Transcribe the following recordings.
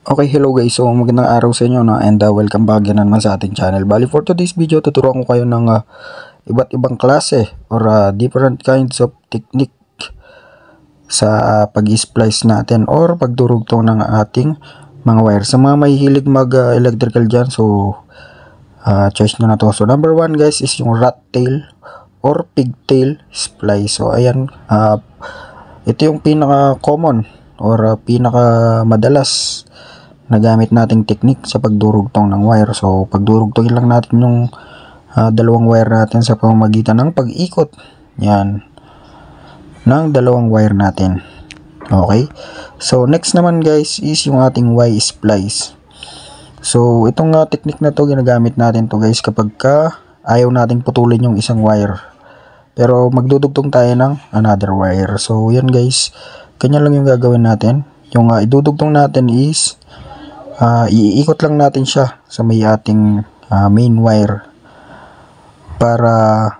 Okay, hello guys. So, magandang araw sa inyo, no? And welcome back again naman sa ating channel. Bali, for today's video, tuturuan ko kayo ng iba't ibang klase or different kinds of technique sa pag-splice natin or pagdurugtong ng ating mga wire. Sa mga mahihilig mag-electrical dyan, so choice nyo na to. So, number one guys is yung rat tail or pigtail splice. So, ayan, ito yung pinaka-common or pinaka-madalas na gamit nating technique sa pagdurugtong ng wire. So, pagdurugtongin lang natin yung dalawang wire natin sa pamamagitan ng pag-ikot. Yan. Ng dalawang wire natin. Okay? So, next naman guys is yung ating Y-splice. So, itong technique na to, ginagamit natin to guys kapag ayaw nating putulin yung isang wire. Pero magdudugtong tayo ng another wire. So, yan guys. Kanya lang yung gagawin natin. Yung idudugtong natin is iikot lang natin siya sa may ating main wire para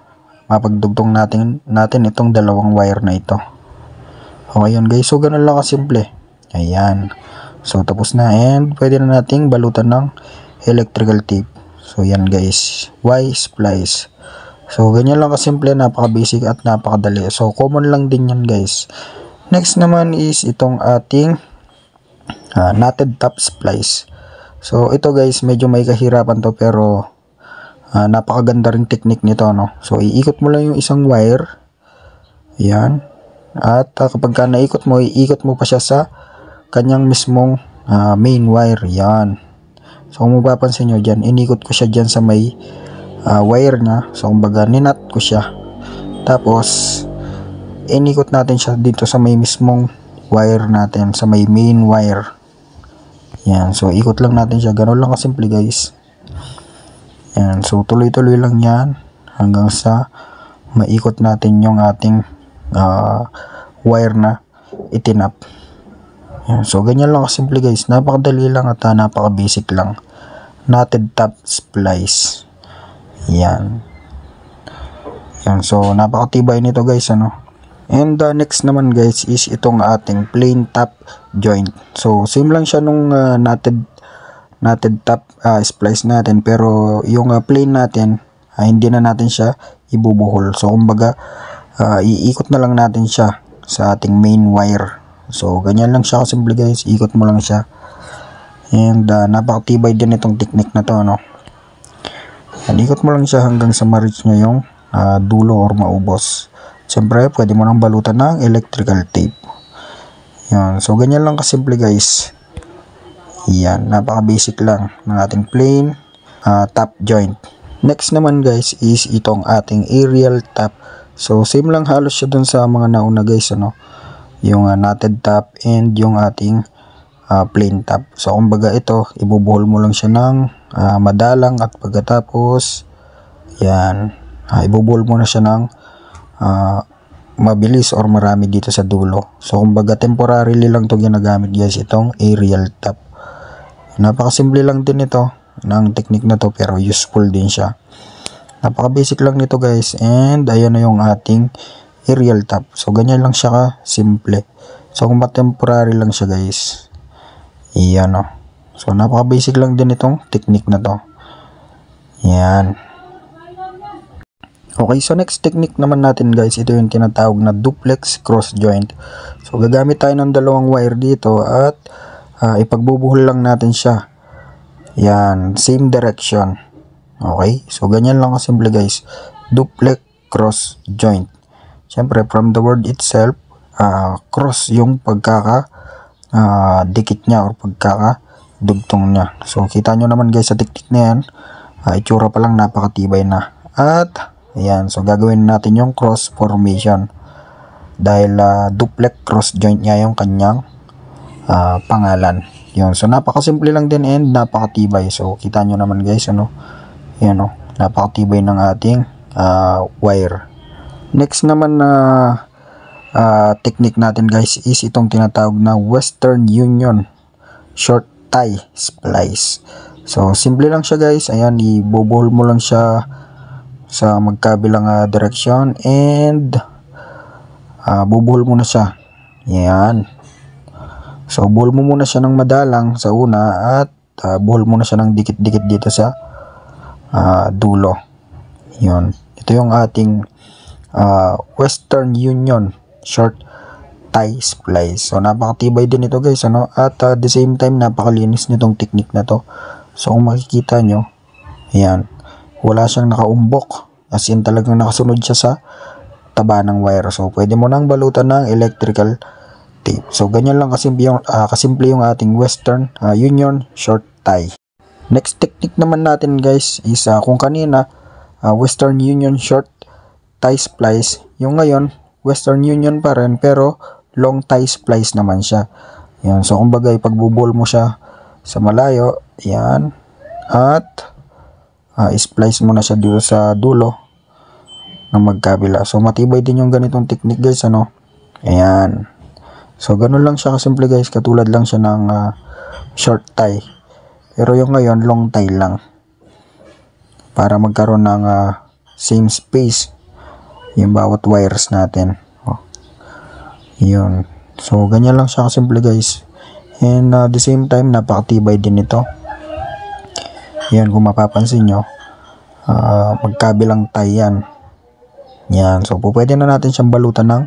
mapagdugtong natin itong dalawang wire na ito. Okay yun guys, so ganun lang kasimple. Ayan, so tapos na, and pwede na nating balutan ng electrical tape. So yan guys, Y-splice. So ganyan lang kasimple, napaka basic at napakadali. So common lang din yan guys. Next naman is itong ating knotted top splice. So ito guys, medyo may kahirapan to, pero napakaganda ring technique nito, no? So iikot mo lang yung isang wire. Ayan. At kapag naikot mo, iikot mo pa siya sa kanyang mismong main wire. Yan. So kung mapapansin nyo dyan, inikot ko siya dyan sa may wire niya. So kumbaga ninat ko siya. Tapos inikot natin siya dito sa may mismong wire natin, sa may main wire. Yan, so ikot lang natin siya, gano'n lang kasimple guys. Yan, so tuloy-tuloy lang yan hanggang sa maikot natin yung ating wire na itinap. Yan, so ganyan lang kasimple guys, napakadali lang at napaka-basic lang. Knotted top splice. Yan. Yan, so napakatibay nito guys, ano. And next naman guys is itong ating plain top joint. So same lang siya nung knotted top splice natin, pero yung plain natin hindi na natin siya ibubuhol. So kumbaga iikot na lang natin siya sa ating main wire. So ganyan lang siya kasimple guys, ikot mo lang siya. And napakatibay din itong technique na to, no. Yan, ikot mo lang siya hanggang sa ma-reach niya yung dulo or maubos. Siyempre, pwede mo nang balutan ng electrical tape. Yan. So, ganyan lang kasimple guys. Yan. Napaka-basic lang ng ating plain top joint. Next naman guys is itong ating aerial top. So, same lang halos siya dun sa mga nauna guys, ano. Yung knotted top and yung ating plain top. So, kumbaga ito, ibubuhol mo lang siya ng madalang at pagkatapos, yan. Ibubuhol mo na siya ng mabilis or marami dito sa dulo. So kumbaga temporarily lang to ginagamit guys, itong aerial top. Napakasimple lang din ito ng technique na to, pero useful din siya. Napaka basic lang nito guys, and ayan na yung ating aerial top. So ganyan lang siya ka simple. So kung temporary lang siya guys, iyan, no. So napaka basic lang din itong technique na to. Yan. Okay, so next technique naman natin guys, ito yung tinatawag na duplex cross joint. So gagamit tayo ng dalawang wire dito at ipagbubuhol lang natin siya. Yan, same direction. Okay, so ganyan lang kasimple guys, duplex cross joint. Siyempre from the word itself, cross yung dikit niya or dugtong niya. So kita nyo naman guys sa technique na yan, itsura pa lang napakatibay na. At ayan, so gagawin natin yung cross formation dahil duplex cross joint niya yung kanyang pangalan. Yun, so napakasimple lang din and napakatibay. So kita nyo naman guys, ano, yan, no, napakatibay ng ating wire. Next naman na technique natin guys is itong tinatawag na Western Union short tie splice. So simple lang siya guys, ayan, ibubuhol mo lang siya sa magkabilang direksyon and bubuhol mo na siya. Yan. So buhol mo muna siya ng madalang sa una at buhol muna siya ng dikit-dikit dito sa dulo. Yun. Ito yung ating Western Union short tie splice. So napakatibay din ito guys, ano? At the same time napakalinis nitong technique na to. So kung makikita nyo, ayan, wala siyang nakaumbok, as in talagang nakasunod siya sa taba ng wire. So pwede mo nang balutan ng electrical tape. So ganyan lang kasimple yung ating Western Union short tie. Next technique naman natin guys is kung kanina Western Union short tie splice, yung ngayon Western Union pa rin pero long tie splice naman siya. Yan, so kumbaga ipagbubol mo siya sa malayo, yan, at splice mo na siya dito sa dulo ng magkabila. So matibay din yung ganitong technique guys, ano? Ayan. So ganun lang siya kasimple guys, katulad lang siya ng short tie. Pero yung ngayon long tie lang. Para magkaroon ng same space yung bawat wires natin. Yun. So ganyan lang siya kasimple guys. And the same time napakatibay din ito. Yan, kung mapapansin nyo, magkabilang tie yan. Yan. So pwede na natin siyang balutan ng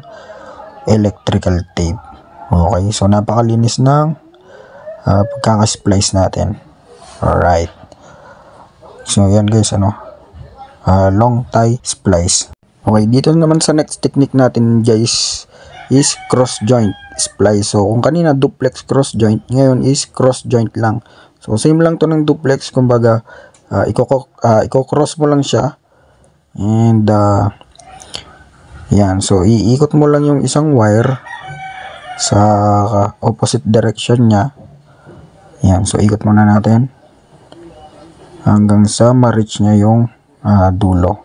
electrical tape. Okay. So napakalinis ng pagkaka-splice natin. Alright. So yan guys, ano, long tie splice. Okay, dito naman sa next technique natin guys is cross joint splice. So kung kanina duplex cross joint, ngayon is cross joint lang. So same lang to ng duplex, kumbaga i-cross mo lang siya and yan, so iikot mo lang yung isang wire sa opposite direction niya. Yan, so ikot muna natin hanggang sa ma-reach niya yung dulo.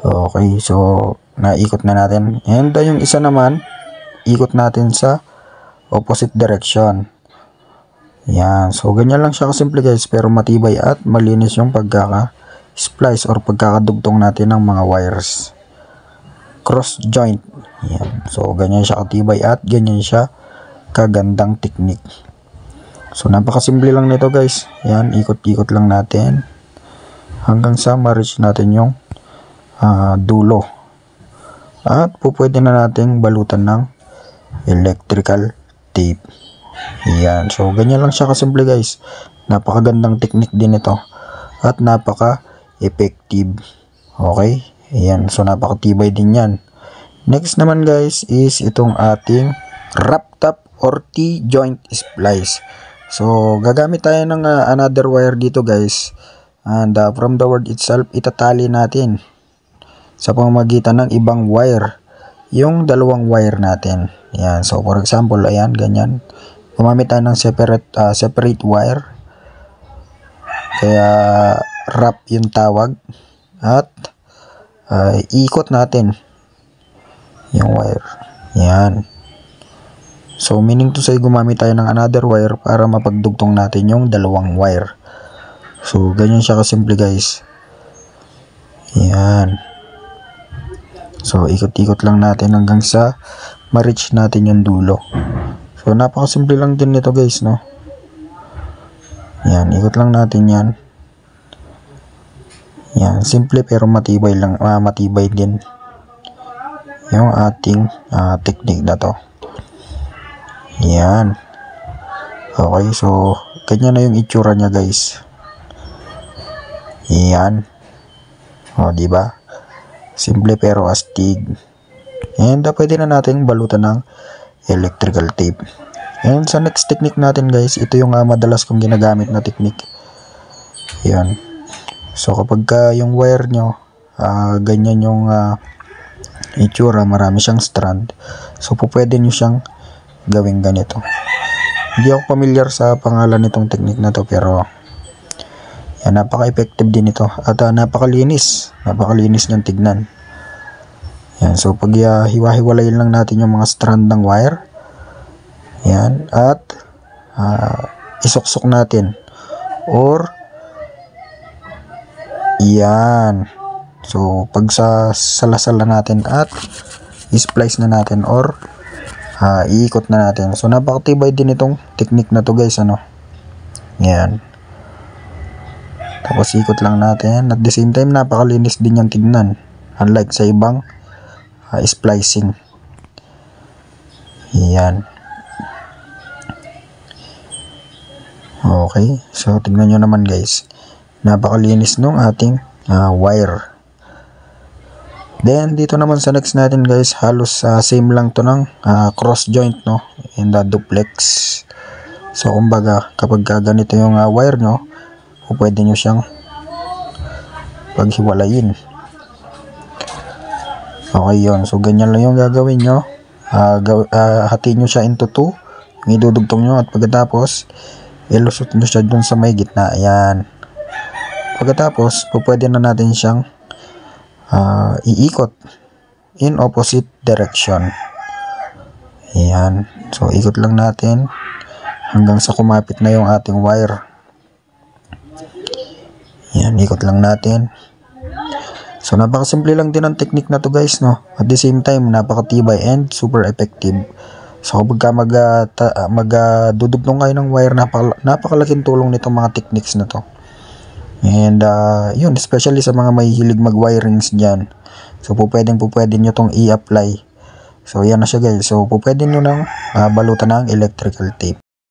Okay, so naikot na natin. And yung isa naman, ikot natin sa opposite direction. Yan, so ganyan lang siya kasimple guys, pero matibay at malinis yung pagkaka-splice or pagkakadugtong natin ng mga wires. Cross joint. Yan, so ganyan siya katibay at ganyan siya kagandang technique. So napakasimple lang nito guys. Yan, ikot-ikot lang natin hanggang sa ma-reach natin yung dulo. At pwede na nating balutan ng electrical tape. Yan, so ganyan lang siya kasimple guys. Napakagandang technique din ito at napaka-effective. Okay, yan, so napakatibay din yan. Next naman guys is itong ating wrap top or T-joint splice. So gagamit tayo ng another wire dito guys, and from the word itself itatali natin sa pamamagitan ng ibang wire yung dalawang wire natin. Yan, so for example, ayan, ganyan, gumamit tayo ng separate wire, kaya wrap yung tawag, at ikot natin yung wire. Yan, so meaning to say gumamit tayo ng another wire para mapagdugtong natin yung dalawang wire. So ganyan siya kasimple guys. Yan, so ikot-ikot lang natin hanggang sa ma-reach natin yung dulo. So napakasimple lang din nito guys, no? Yan, ikot lang natin yan. Yan, simple pero matibay lang, matibay din yung ating technique na to. Yan. Okay, so ganyan na yung itsura niya guys. Yan. O, di ba? Simple pero astig. And pwede na natin balutan ng electrical tape. And sa next technique natin guys, ito yung madalas kong ginagamit na technique. Yan. So kapag yung wire nyo, ganyan yung itsura, marami siyang strand. So pwede nyo siyang gawing ganito. Hindi ako familiar sa pangalan nitong technique na to, pero yan, napaka-effective din ito at napakalinis niyang tignan. Yan, so pag hiwa-hiwalayin lang natin yung mga strand ng wire, yan, at isuksok natin or yan, so pag salasala natin at i-splice na natin or iikot na natin. So napakatibay din itong technique na to guys, ano. Yan. Tapos ikot lang natin. At the same time, napakalinis din yung tignan. Unlike sa ibang splicing. Yan. Okay. So tignan nyo naman guys. Napakalinis nung ating wire. Then dito naman sa next natin guys, halos same lang to ng cross joint, no, in the duplex. So kumbaga kapag ganito yung wire nyo, pwede nyo siyang paghiwalayin. Okay yun. So ganyan lang yung gagawin nyo. Hatiin nyo siya into 2, yung idudugtong nyo, at pagkatapos ilusot nyo siya dun sa may gitna. Ayan. Pagkatapos pwede na natin siyang iikot in opposite direction. Ayan. So ikot lang natin hanggang sa kumapit na yung ating wire. Ayan, ikot lang natin. So napakasimple lang din ang technique na to guys, no. At the same time, napakatibay and super effective. So kapag magdudugtong kayo ng wire, napakalaking tulong nitong mga techniques na to. And yun, especially sa mga mahihilig mag-wirings dyan. So pwede nyo tong i-apply. So yan na siya guys. So pwede nyo nang balutan ng electrical tape.